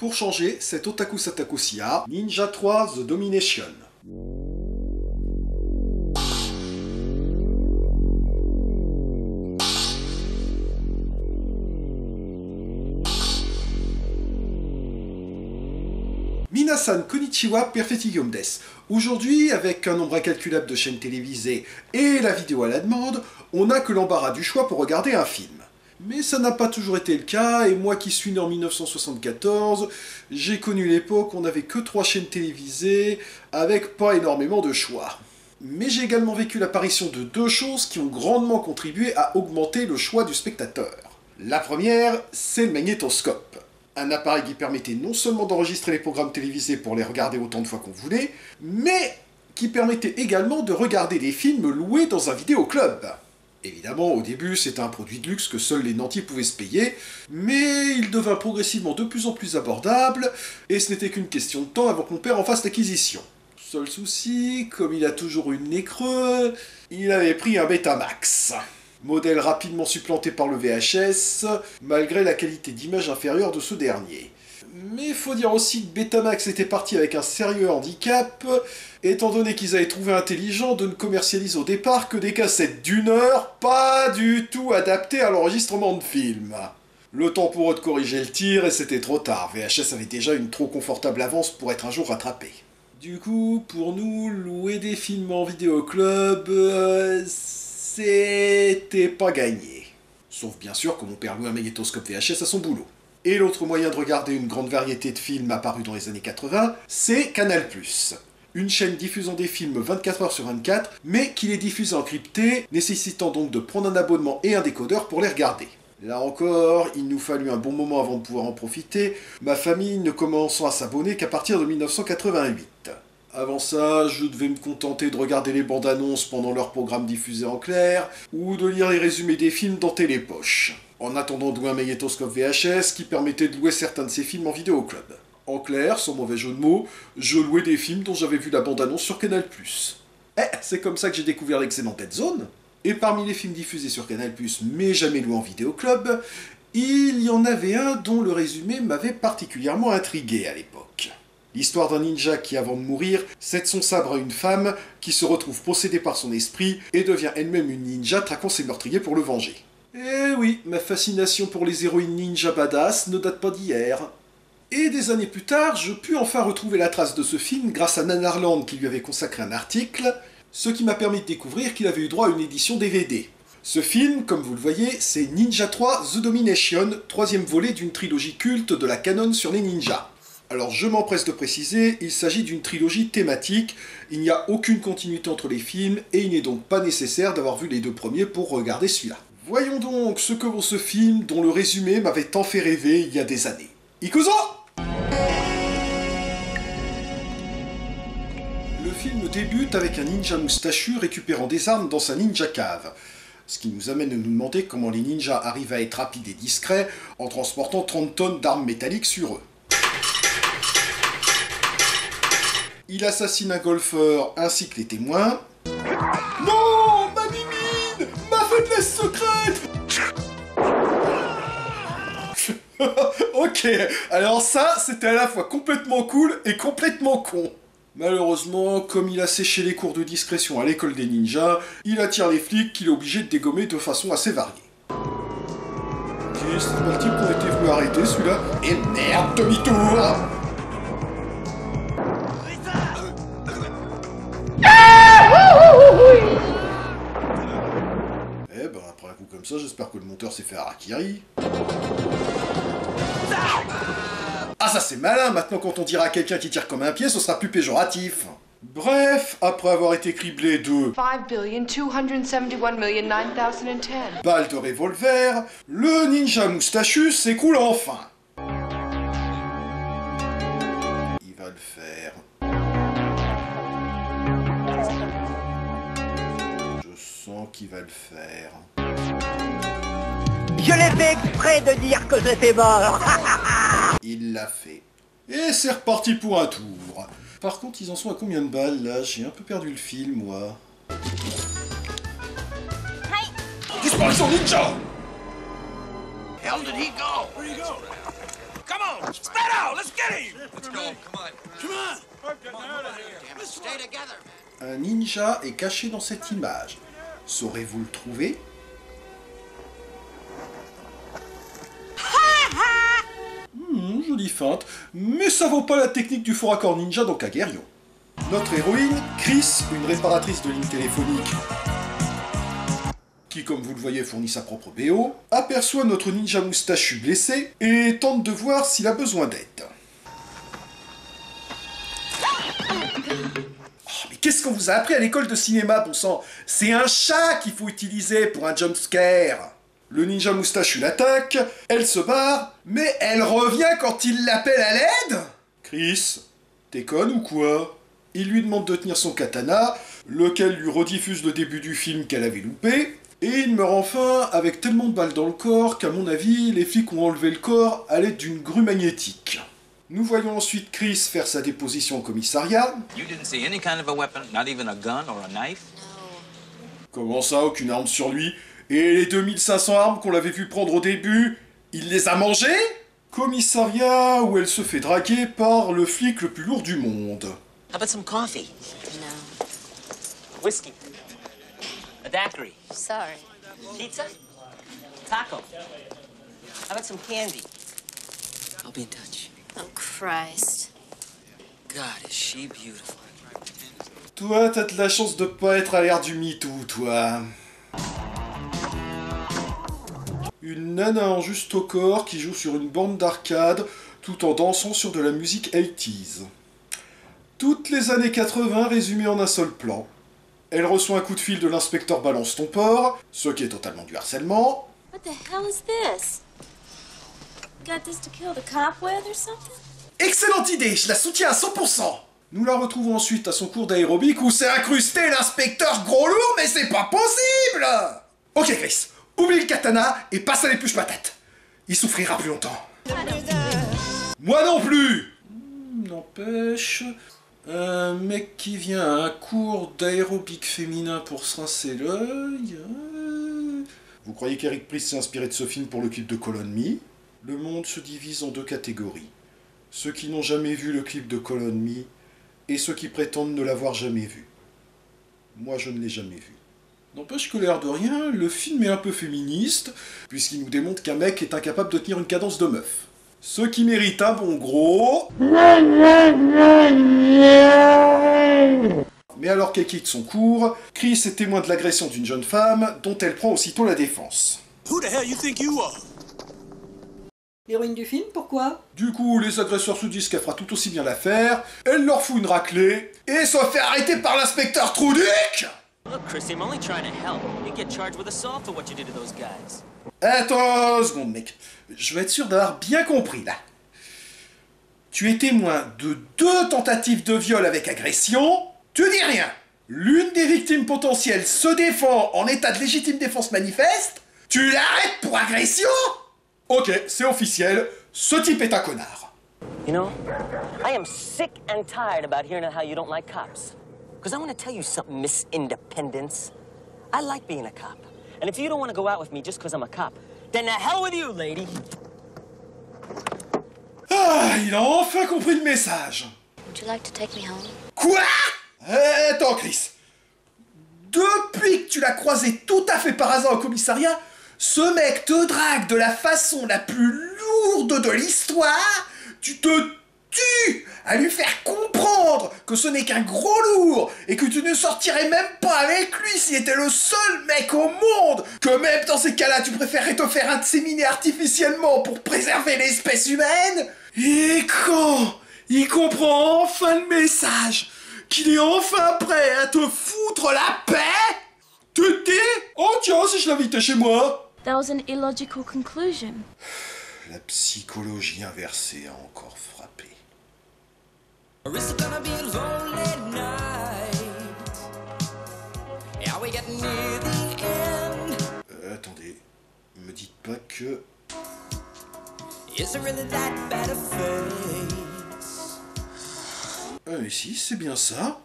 Pour changer, c'est Otaku Sataku Sia, Ninja 3 The Domination. Minasan konnichiwa, perfectium des. Aujourd'hui, avec un nombre incalculable de chaînes télévisées et la vidéo à la demande, on n'a que l'embarras du choix pour regarder un film. Mais ça n'a pas toujours été le cas, et moi qui suis né en 1974, j'ai connu l'époque où on n'avait que 3 chaînes télévisées, avec pas énormément de choix. Mais j'ai également vécu l'apparition de 2 choses qui ont grandement contribué à augmenter le choix du spectateur. La première, c'est le magnétoscope. Un appareil qui permettait non seulement d'enregistrer les programmes télévisés pour les regarder autant de fois qu'on voulait, mais qui permettait également de regarder des films loués dans un vidéoclub. Évidemment, au début, c'était un produit de luxe que seuls les nantis pouvaient se payer, mais il devint progressivement de plus en plus abordable, et ce n'était qu'une question de temps avant que mon père en fasse l'acquisition. Seul souci, comme il a toujours eu le nez creux, il avait pris un Betamax. Modèle rapidement supplanté par le VHS, malgré la qualité d'image inférieure de ce dernier. Mais il faut dire aussi que Betamax était parti avec un sérieux handicap, étant donné qu'ils avaient trouvé intelligent de ne commercialiser au départ que des cassettes d'1 heure, pas du tout adaptées à l'enregistrement de films. Le temps pour eux de corriger le tir, et c'était trop tard, VHS avait déjà une trop confortable avance pour être un jour rattrapé. Du coup, pour nous, louer des films en vidéoclub, c'était pas gagné. Sauf bien sûr que mon père louait un magnétoscope VHS à son boulot. Et l'autre moyen de regarder une grande variété de films apparus dans les années 80, c'est Canal+. Une chaîne diffusant des films 24 heures sur 24, mais qui les diffuse encryptés, nécessitant donc de prendre un abonnement et un décodeur pour les regarder. Là encore, il nous fallut un bon moment avant de pouvoir en profiter, ma famille ne commençant à s'abonner qu'à partir de 1988. Avant ça, je devais me contenter de regarder les bandes annonces pendant leurs programmes diffusés en clair, ou de lire les résumés des films dans Télépoche, en attendant de louer un magnétoscope VHS qui permettait de louer certains de ces films en vidéoclub. En clair, sans mauvais jeu de mots, je louais des films dont j'avais vu la bande-annonce sur Canal+. C'est comme ça que j'ai découvert l'excellent Dead Zone. Et parmi les films diffusés sur Canal+, mais jamais loués en vidéoclub, il y en avait un dont le résumé m'avait particulièrement intrigué à l'époque. L'histoire d'un ninja qui, avant de mourir, cède son sabre à une femme qui se retrouve possédée par son esprit et devient elle-même une ninja traquant ses meurtriers pour le venger. Eh oui, ma fascination pour les héroïnes ninja badass ne date pas d'hier. Et des années plus tard, je pus enfin retrouver la trace de ce film grâce à Nanarland qui lui avait consacré un article, ce qui m'a permis de découvrir qu'il avait eu droit à une édition DVD. Ce film, comme vous le voyez, c'est Ninja 3 The Domination, 3e volet d'une trilogie culte de la canon sur les ninjas. Alors je m'empresse de préciser, il s'agit d'une trilogie thématique, il n'y a aucune continuité entre les films, et il n'est donc pas nécessaire d'avoir vu les 2 premiers pour regarder celui-là. Voyons donc ce que vaut ce film dont le résumé m'avait tant fait rêver il y a des années. Ikuzo! Le film débute avec un ninja moustachu récupérant des armes dans sa ninja cave. Ce qui nous amène à nous demander comment les ninjas arrivent à être rapides et discrets en transportant 30 tonnes d'armes métalliques sur eux. Il assassine un golfeur ainsi que les témoins. Non, ma mimine, ma faiblesse secrète. Ok, alors ça, c'était à la fois complètement cool et complètement con. Malheureusement, comme il a séché les cours de discrétion à l'école des ninjas, il attire les flics qu'il est obligé de dégommer de façon assez variée. Ok, c'est pas le type qu'on était venu arrêter celui-là. Et merde, demi-tour! Eh ben, après un coup comme ça, j'espère que le monteur s'est fait harakiri. Ah, ça c'est malin, maintenant quand on dira à quelqu'un qui tire comme un pied, ce sera plus péjoratif. Bref, après avoir été criblé de 5,271,009,010 balles de revolver, le ninja moustachu s'écoule enfin. Il va le faire. Je sens qu'il va le faire. Je l'ai fait exprès de dire que j'étais mort. Il l'a fait. Et c'est reparti pour un tour. Par contre, ils en sont à combien de balles, là? J'ai un peu perdu le fil, moi. Disparition ninja! Hell did he go? Where'd he go? Come on! Sparrow, let's get him! Let's go, come on. Come on! Damn it, stay together, man. Un ninja est caché dans cette image. Saurez-vous le trouver? Jolie feinte, mais ça vaut pas la technique du fort accord ninja dans Kagerion. Notre héroïne, Chris, une réparatrice de ligne téléphonique, qui comme vous le voyez fournit sa propre BO, aperçoit notre ninja moustachu blessé et tente de voir s'il a besoin d'aide. Oh, mais qu'est-ce qu'on vous a appris à l'école de cinéma, bon sang? C'est un chat qu'il faut utiliser pour un jumpscare. Le ninja moustachu l'attaque, elle se barre, mais elle revient quand il l'appelle à l'aide? Chris, t'es conne ou quoi? Il lui demande de tenir son katana, lequel lui rediffuse le début du film qu'elle avait loupé, et il meurt enfin avec tellement de balles dans le corps qu'à mon avis, les flics ont enlevé le corps à l'aide d'une grue magnétique. Nous voyons ensuite Chris faire sa déposition au commissariat. You didn't see any kind of a weapon, not even a gun or a knife? Comment ça, aucune arme sur lui? Et les 2500 armes qu'on l'avait vu prendre au début, il les a mangées? Commissariat où elle se fait draguer par le flic le plus lourd du monde. How about some coffee? No. Whiskey? A daiquiri? Sorry. Pizza? Taco? How about some candy? I'll be in touch. Oh, Christ. God, is she beautiful. Toi, t'as de la chance de pas être à l'ère du MeToo, toi. Une nana en juste au corps qui joue sur une borne d'arcade tout en dansant sur de la musique 80s. Toutes les années 80 résumées en un seul plan. Elle reçoit un coup de fil de l'inspecteur Balance ton porc, ce qui est totalement du harcèlement. What the hell is this? Got this to kill the cop with or something? Excellente idée, je la soutiens à 100%. Nous la retrouvons ensuite à son cours d'aérobic où s'est incrusté l'inspecteur gros lourd, mais c'est pas possible. Ok Chris, oublie le katana et passe à l'épluche patate. Il souffrira plus longtemps. Moi non plus. N'empêche, un mec qui vient à un cours d'aérobic féminin pour se rincer l'œil... Vous croyez qu'Eric Priest s'est inspiré de ce film pour le clip de Call on Me? Le monde se divise en deux catégories. Ceux qui n'ont jamais vu le clip de Call on Me et ceux qui prétendent ne l'avoir jamais vu. Moi, je ne l'ai jamais vu. N'empêche que l'air de rien, le film est un peu féministe, puisqu'il nous démontre qu'un mec est incapable de tenir une cadence de meuf. Ce qui mérite un bon gros... Mais alors qu'elle quitte son cours, Chris est témoin de l'agression d'une jeune femme, dont elle prend aussitôt la défense. Who the hell you think you are? L'héroïne du film, pourquoi? Du coup, les agresseurs se disent qu'elle fera tout aussi bien l'affaire, elle leur fout une raclée, et se fait arrêter par l'inspecteur Trouduc! Look, Chris, I'm only trying to help. You get charged with assault for what you did to those guys. Attends une seconde, mec. Je vais être sûr d'avoir bien compris, là. Tu es témoin de 2 tentatives de viol avec agression, tu dis rien. L'une des victimes potentielles se défend en état de légitime défense manifeste, tu l'arrêtes pour agression? Ok, c'est officiel, ce type est un connard. You know, I am sick and tired about hearing how you don't like cops. Because I want to tell you something, Miss Independence. I like being a cop. And if you don't want to go out with me just because I'm a cop, then the hell with you, lady. Ah, il a enfin compris le message. Would you like to take me home? Quoi? Attends, Chris. Depuis que tu l'as croisé tout à fait par hasard au commissariat, ce mec te drague de la façon la plus lourde de l'histoire. Tu te tues à lui faire comprendre que ce n'est qu'un gros lourd et que tu ne sortirais même pas avec lui s'il était le seul mec au monde, que même dans ces cas-là tu préférerais te faire inséminer artificiellement pour préserver l'espèce humaine. Et quand il comprend enfin le message, qu'il est enfin prêt à te foutre la paix, tu te dis « Oh tiens, si je l'invitais chez moi !» That was an illogical conclusion. La psychologie inversée a encore frappé. Attendez, me dites pas que... Ah mais si, c'est bien ça.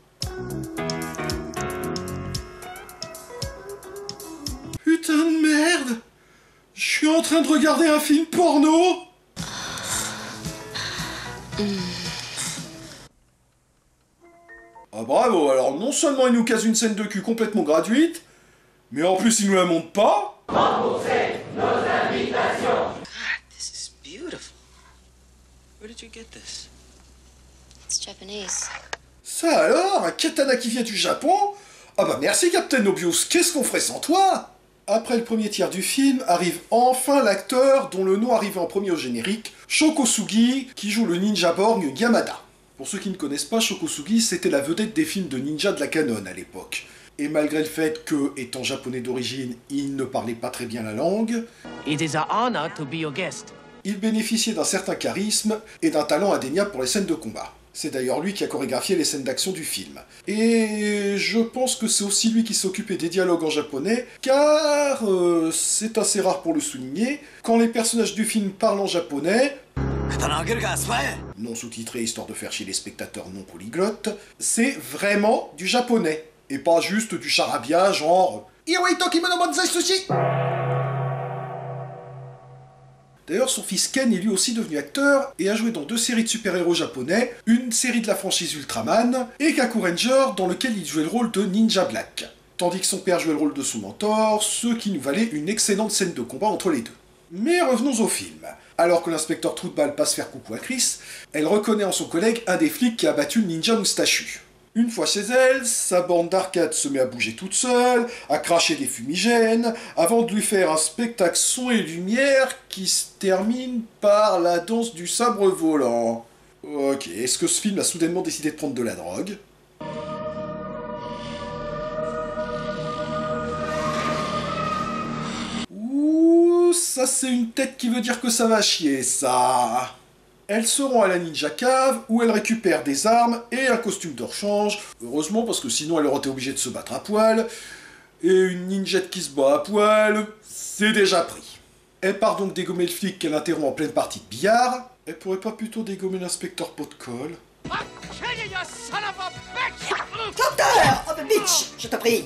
Putain de merde! Je suis en train de regarder un film porno! Ah bravo, alors non seulement il nous casse une scène de cul complètement gratuite, mais en plus il nous la montre pas. This is beautiful. Where did you get this? It's Japanese. Ça alors, un katana qui vient du Japon? Ah bah merci Captain Obvious, qu'est-ce qu'on ferait sans toi? Après le premier tiers du film, arrive enfin l'acteur dont le nom arrivait en premier au générique, Sho Kosugi, qui joue le ninja borgne Yamada. Pour ceux qui ne connaissent pas, Sho Kosugi, c'était la vedette des films de ninja de la Canon à l'époque. Et malgré le fait que, étant japonais d'origine, il ne parlait pas très bien la langue, It is an honor to be your guest. il bénéficiait d'un certain charisme et d'un talent indéniable pour les scènes de combat. C'est d'ailleurs lui qui a chorégraphié les scènes d'action du film. Et je pense que c'est aussi lui qui s'occupait des dialogues en japonais, car c'est assez rare pour le souligner, quand les personnages du film parlent en japonais, non sous-titré histoire de faire chier les spectateurs non polyglottes, c'est vraiment du japonais, et pas juste du charabia genre Ioi Tokimono Banzai Sushi. D'ailleurs, son fils Ken est lui aussi devenu acteur et a joué dans 2 séries de super-héros japonais, une série de la franchise Ultraman et Kaku Ranger dans lequel il jouait le rôle de Ninja Black. Tandis que son père jouait le rôle de son mentor, ce qui nous valait une excellente scène de combat entre les deux. Mais revenons au film. Alors que l'inspecteur Troutball passe faire coucou à Chris, elle reconnaît en son collègue un des flics qui a battu le ninja moustachu. Une fois chez elle, sa bande d'arcade se met à bouger toute seule, à cracher des fumigènes, avant de lui faire un spectacle son et lumière qui se termine par la danse du sabre volant. Ok, est-ce que ce film a soudainement décidé de prendre de la drogue? Ouh, ça c'est une tête qui veut dire que ça va chier, ça. Elles se rend à la Ninja Cave où elle récupère des armes et un costume de rechange. Heureusement parce que sinon elle aurait été obligée de se battre à poil. Et une ninjette qui se bat à poil, c'est déjà pris. Elle part donc dégommer le flic qu'elle interrompt en pleine partie de billard. Elle pourrait pas plutôt dégommer l'inspecteur pot de colle? Docteur! Oh, mais bitch! Je te prie!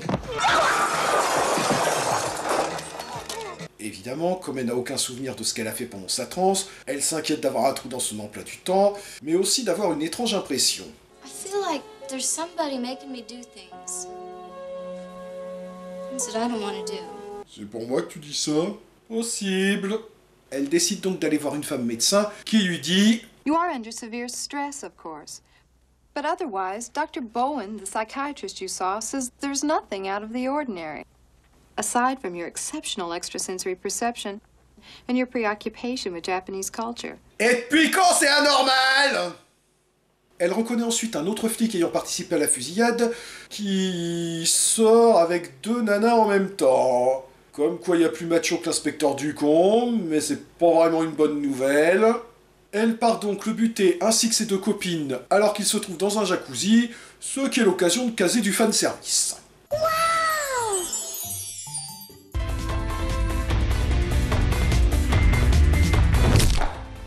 Évidemment, comme elle n'a aucun souvenir de ce qu'elle a fait pendant sa transe, elle s'inquiète d'avoir un trou dans son emploi du temps, mais aussi d'avoir une étrange impression. I feel like there's somebody making me do things. Things that I don't want to do. C'est pour moi que tu dis ça? Possible. Elle décide donc d'aller voir une femme médecin qui lui dit You are under severe stress, of course. But otherwise, Dr. Bowen, the psychiatrist you saw, says there's nothing out of the ordinary. Aside from your exceptional extrasensory perception and your preoccupation with Japanese culture. Et depuis quand c'est anormal? Elle reconnaît ensuite un autre flic ayant participé à la fusillade qui sort avec 2 nanas en même temps. Comme quoi il y a plus macho que l'inspecteur Ducombe, mais c'est pas vraiment une bonne nouvelle. Elle part donc le buter ainsi que ses 2 copines alors qu'ils se trouvent dans un jacuzzi, ce qui est l'occasion de caser du fanservice.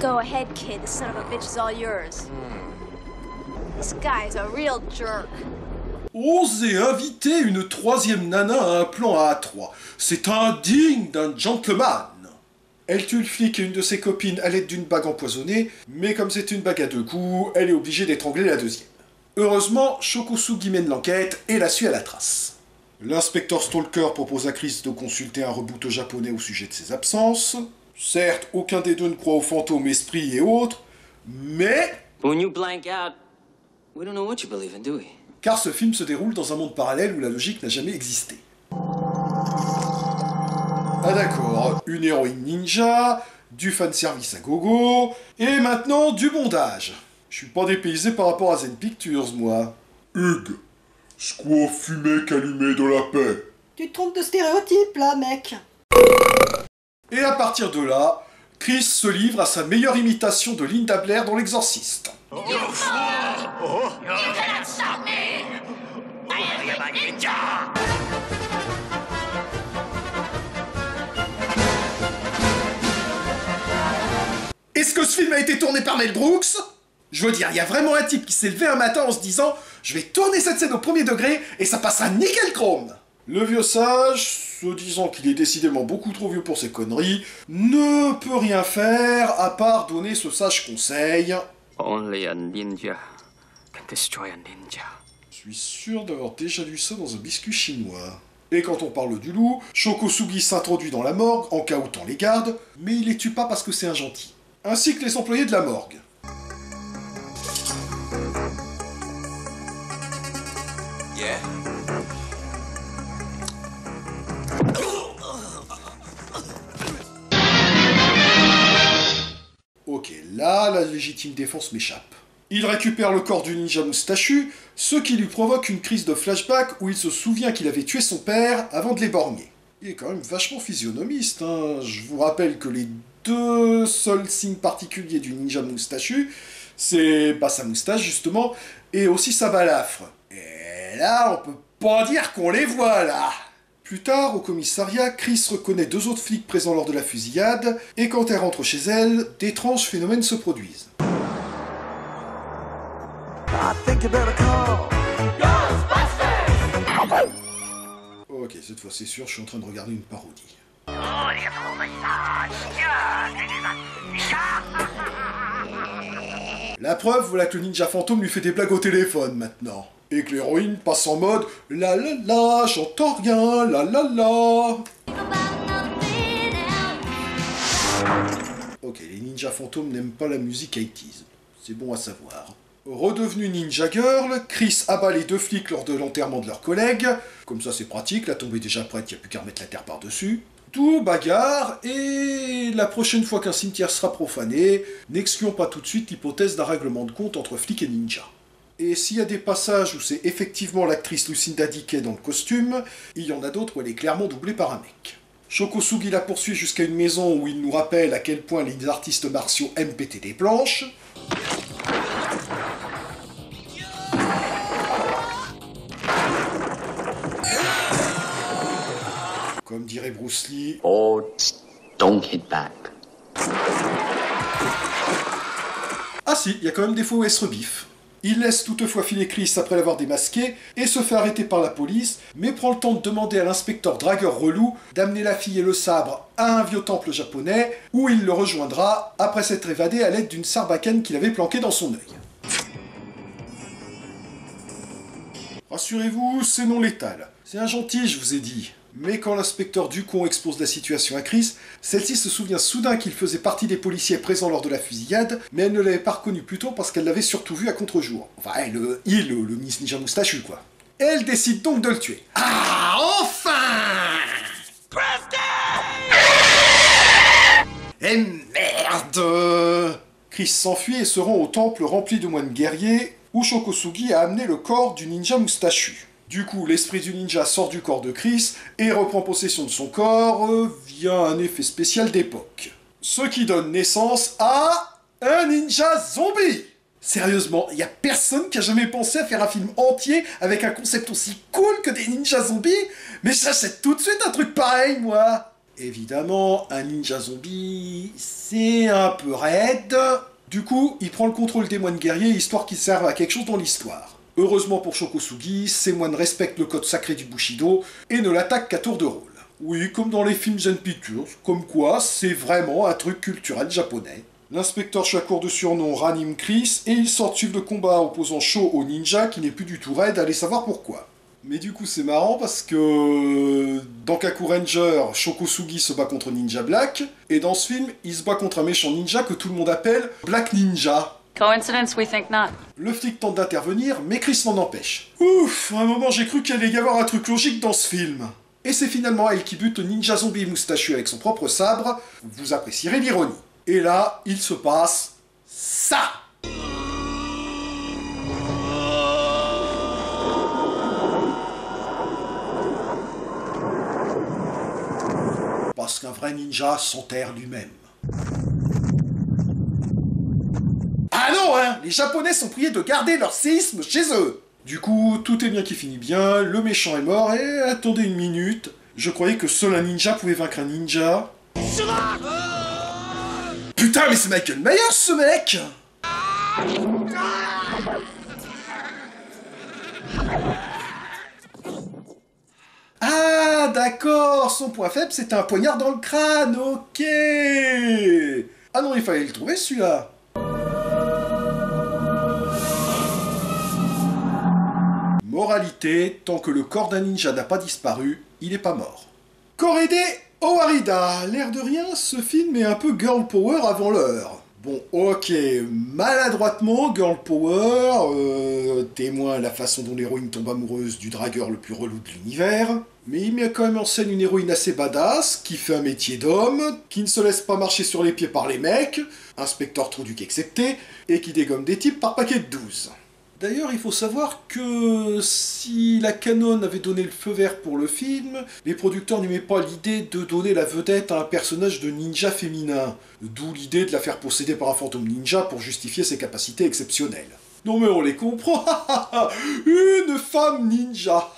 Go ahead, kid. The son of a bitch is all yours. This guy's a real jerk. Oser inviter une 3e nana à un plan à A3. C'est indigne d'un gentleman. Elle tue le flic et une de ses copines à l'aide d'une bague empoisonnée, mais comme c'est une bague à 2 coups, elle est obligée d'étrangler la 2e. Heureusement, Sho Kosugi mène l'enquête et la suit à la trace. L'inspecteur Stalker propose à Chris de consulter un reboot japonais au sujet de ses absences. Certes, aucun des deux ne croit aux fantômes, esprits et autres, mais... When you blank out, we don't know what you believe in, do we? Car ce film se déroule dans un monde parallèle où la logique n'a jamais existé. Ah d'accord, une héroïne ninja, du fanservice à gogo, et maintenant du bondage. Je suis pas dépaysé par rapport à Zen Pictures, moi. Hugues, je crois fumer qu'allumer de la paix. Tu te trompes de stéréotype, là, mec. Et à partir de là, Chris se livre à sa meilleure imitation de Linda Blair dans L'Exorciste. Est-ce que ce film a été tourné par Mel Brooks? Je veux dire, il y a vraiment un type qui s'est levé un matin en se disant « Je vais tourner cette scène au 1er degré et ça passera nickel chrome !» Le vieux sage, se disant qu'il est décidément beaucoup trop vieux pour ces conneries, ne peut rien faire à part donner ce sage conseil. Only a ninja can destroy a ninja. Je suis sûr d'avoir déjà lu ça dans un biscuit chinois. Et quand on parle du loup, Shokosugi s'introduit dans la morgue en caoutant les gardes, mais il les tue pas parce que c'est un gentil. Ainsi que les employés de la morgue. Yeah? Ok, là, la légitime défense m'échappe. Il récupère le corps du ninja moustachu, ce qui lui provoque une crise de flashback où il se souvient qu'il avait tué son père avant de l'éborgner. Il est quand même vachement physionomiste, hein. Je vous rappelle que les deux seuls signes particuliers du ninja moustachu, c'est sa moustache justement, et aussi sa balafre. Et là, on peut pas dire qu'on les voit là. Plus tard, au commissariat, Chris reconnaît deux autres flics présents lors de la fusillade, et quand elle rentre chez elle, d'étranges phénomènes se produisent. Ok, cette fois c'est sûr, je suis en train de regarder une parodie. La preuve, voilà que le ninja fantôme lui fait des blagues au téléphone maintenant. Et que l'héroïne passe en mode la la la, j'entends rien, la la la. Ok, les ninjas fantômes n'aiment pas la musique 80s. C'est bon à savoir. Redevenue ninja girl, Chris abat les deux flics lors de l'enterrement de leur collègue. Comme ça c'est pratique, la tombe est déjà prête, il n'y a plus qu'à remettre la terre par-dessus. Tout bagarre, et la prochaine fois qu'un cimetière sera profané, n'excluons pas tout de suite l'hypothèse d'un règlement de compte entre flics et ninjas. Et s'il y a des passages où c'est effectivement l'actrice Lucinda Dickey dans le costume, il y en a d'autres où elle est clairement doublée par un mec. Shokosugi la poursuit jusqu'à une maison où il nous rappelle à quel point les artistes martiaux aiment péter des planches. Comme dirait Bruce Lee... Oh, don't hit back. Ah si, il y a quand même des fois où elle se rebiffe. Il laisse toutefois filer Chris après l'avoir démasqué et se fait arrêter par la police, mais prend le temps de demander à l'inspecteur dragueur relou d'amener la fille et le sabre à un vieux temple japonais où il le rejoindra après s'être évadé à l'aide d'une sarbacane qu'il avait planquée dans son œil. Rassurez-vous, c'est non létal. C'est un gentil, je vous ai dit. Mais quand l'inspecteur Ducon expose la situation à Chris, celle-ci se souvient soudain qu'il faisait partie des policiers présents lors de la fusillade, mais elle ne l'avait pas reconnu plus tôt parce qu'elle l'avait surtout vu à contre-jour. Enfin, le Miss Ninja Moustachu, quoi. Elle décide donc de le tuer. Ah, enfin! Et merde! Chris s'enfuit et se rend au temple rempli de moines guerriers, où Shokosugi a amené le corps du ninja moustachu. Du coup, l'esprit du ninja sort du corps de Chris et reprend possession de son corps via un effet spécial d'époque. Ce qui donne naissance à un ninja zombie. Sérieusement, il y a personne qui a jamais pensé à faire un film entier avec un concept aussi cool que des ninjas zombies, mais j'achète tout de suite un truc pareil, moi. Évidemment, un ninja zombie, c'est un peu raide. Du coup, il prend le contrôle des moines guerriers histoire qu'ils servent à quelque chose dans l'histoire. Heureusement pour Shokosugi, ces moines respectent le code sacré du Bushido et ne l'attaquent qu'à tour de rôle. Oui, comme dans les films Zen Pictures, comme quoi c'est vraiment un truc culturel japonais. L'inspecteur Shakur de surnom ranime Chris et ils sortent suivre le combat opposant Sho au ninja qui n'est plus du tout raide, allez savoir pourquoi. Mais du coup c'est marrant parce que dans Kaku Ranger, Shokosugi se bat contre Ninja Black et dans ce film, il se bat contre un méchant ninja que tout le monde appelle Black Ninja. Coincidence, we think not. Le flic tente d'intervenir, mais Chris l'en empêche. Ouf, à un moment j'ai cru qu'il allait y avoir un truc logique dans ce film. Et c'est finalement elle qui bute le ninja zombie moustachu avec son propre sabre, vous apprécierez l'ironie. Et là, il se passe... ça. Parce qu'un vrai ninja s'enterre lui-même. Ah non, hein! Les Japonais sont priés de garder leur séisme chez eux! Du coup, tout est bien qui finit bien, le méchant est mort, et attendez une minute, je croyais que seul un ninja pouvait vaincre un ninja. Putain, mais c'est Michael Myers, ce mec! Ah, d'accord, son point faible, c'était un poignard dans le crâne, ok! Ah non, il fallait le trouver, celui-là! Moralité, tant que le corps d'un ninja n'a pas disparu, il n'est pas mort. Korede Oharida, l'air de rien, ce film est un peu girl power avant l'heure. Bon, ok, maladroitement, girl power, témoin la façon dont l'héroïne tombe amoureuse du dragueur le plus relou de l'univers, mais il met quand même en scène une héroïne assez badass, qui fait un métier d'homme, qui ne se laisse pas marcher sur les pieds par les mecs, inspecteur Trouduc excepté, et qui dégomme des types par paquet de 12. D'ailleurs, il faut savoir que si la Canon avait donné le feu vert pour le film, les producteurs n'aimaient pas l'idée de donner la vedette à un personnage de ninja féminin, d'où l'idée de la faire posséder par un fantôme ninja pour justifier ses capacités exceptionnelles. Non mais on les comprend, une femme ninja,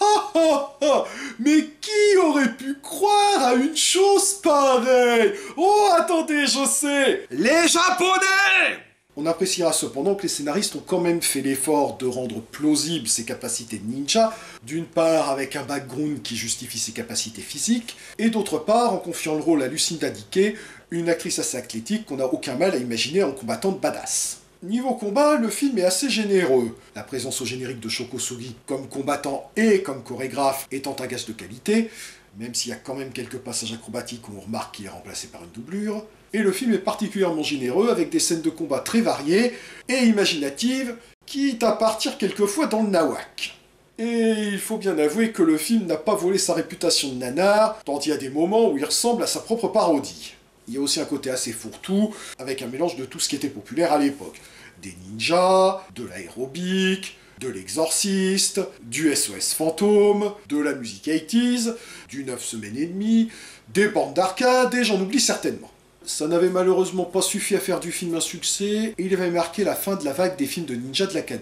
mais qui aurait pu croire à une chose pareille? Oh attendez, je sais, les Japonais! On appréciera cependant que les scénaristes ont quand même fait l'effort de rendre plausibles ses capacités de ninja, d'une part avec un background qui justifie ses capacités physiques, et d'autre part en confiant le rôle à Lucinda Dickey, une actrice assez athlétique qu'on n'a aucun mal à imaginer en combattante badass. Niveau combat, le film est assez généreux, la présence au générique de Shoko Sugi comme combattant et comme chorégraphe étant un gage de qualité, même s'il y a quand même quelques passages acrobatiques où on remarque qu'il est remplacé par une doublure. Et le film est particulièrement généreux avec des scènes de combat très variées et imaginatives, quitte à partir quelquefois dans le nawak. Et il faut bien avouer que le film n'a pas volé sa réputation de nanar, tant il y a des moments où il ressemble à sa propre parodie. Il y a aussi un côté assez fourre-tout, avec un mélange de tout ce qui était populaire à l'époque. Des ninjas, de l'aérobic, de l'exorciste, du SOS fantôme, de la musique 80s, du 9 semaines et demie, des bandes d'arcade, et j'en oublie certainement. Ça n'avait malheureusement pas suffi à faire du film un succès, et il avait marqué la fin de la vague des films de ninja de la Canon.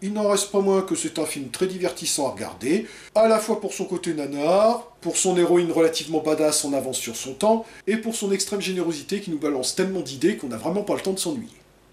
Il n'en reste pas moins que c'est un film très divertissant à regarder, à la fois pour son côté nanar, pour son héroïne relativement badass en avance sur son temps, et pour son extrême générosité qui nous balance tellement d'idées qu'on n'a vraiment pas le temps de s'ennuyer.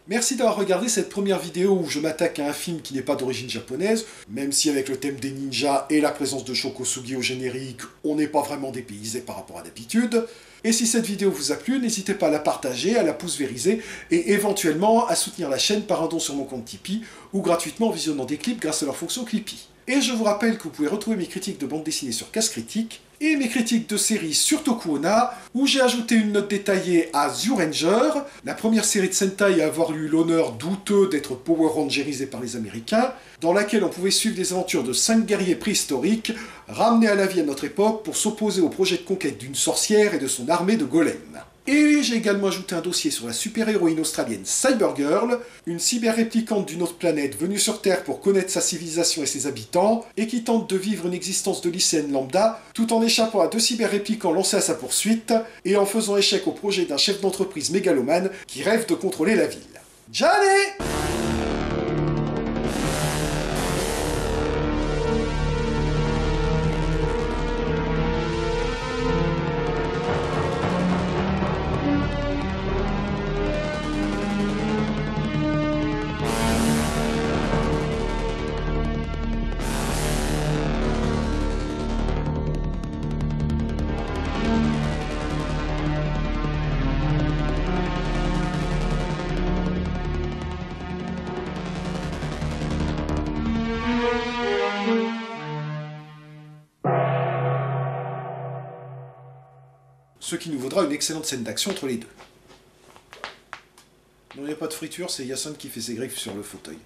Merci d'avoir regardé cette première vidéo où je m'attaque à un film qui n'est pas d'origine japonaise, même si avec le thème des ninjas et la présence de Shoko Sugi au générique, on n'est pas vraiment dépaysé par rapport à d'habitude. Et si cette vidéo vous a plu, n'hésitez pas à la partager, à la pouce-vériser, et éventuellement à soutenir la chaîne par un don sur mon compte Tipeee, ou gratuitement en visionnant des clips grâce à leur fonction Clippy. Et je vous rappelle que vous pouvez retrouver mes critiques de bande dessinée sur Casse Critique, et mes critiques de séries sur Tokuona, où j'ai ajouté une note détaillée à Zyuranger, la première série de Sentai à avoir eu l'honneur douteux d'être Power Rangerisée par les Américains, dans laquelle on pouvait suivre les aventures de 5 guerriers préhistoriques, ramenés à la vie à notre époque pour s'opposer au projet de conquête d'une sorcière et de son armée de golems. Et j'ai également ajouté un dossier sur la super-héroïne australienne Cybergirl, une cyber-réplicante d'une autre planète venue sur Terre pour connaître sa civilisation et ses habitants, et qui tente de vivre une existence de lycéenne lambda, tout en échappant à 2 cyber-réplicants lancés à sa poursuite, et en faisant échec au projet d'un chef d'entreprise mégalomane qui rêve de contrôler la ville. J'allais! Ce qui nous vaudra une excellente scène d'action entre les deux. Non, il n'y a pas de friture, c'est Yasun qui fait ses griffes sur le fauteuil.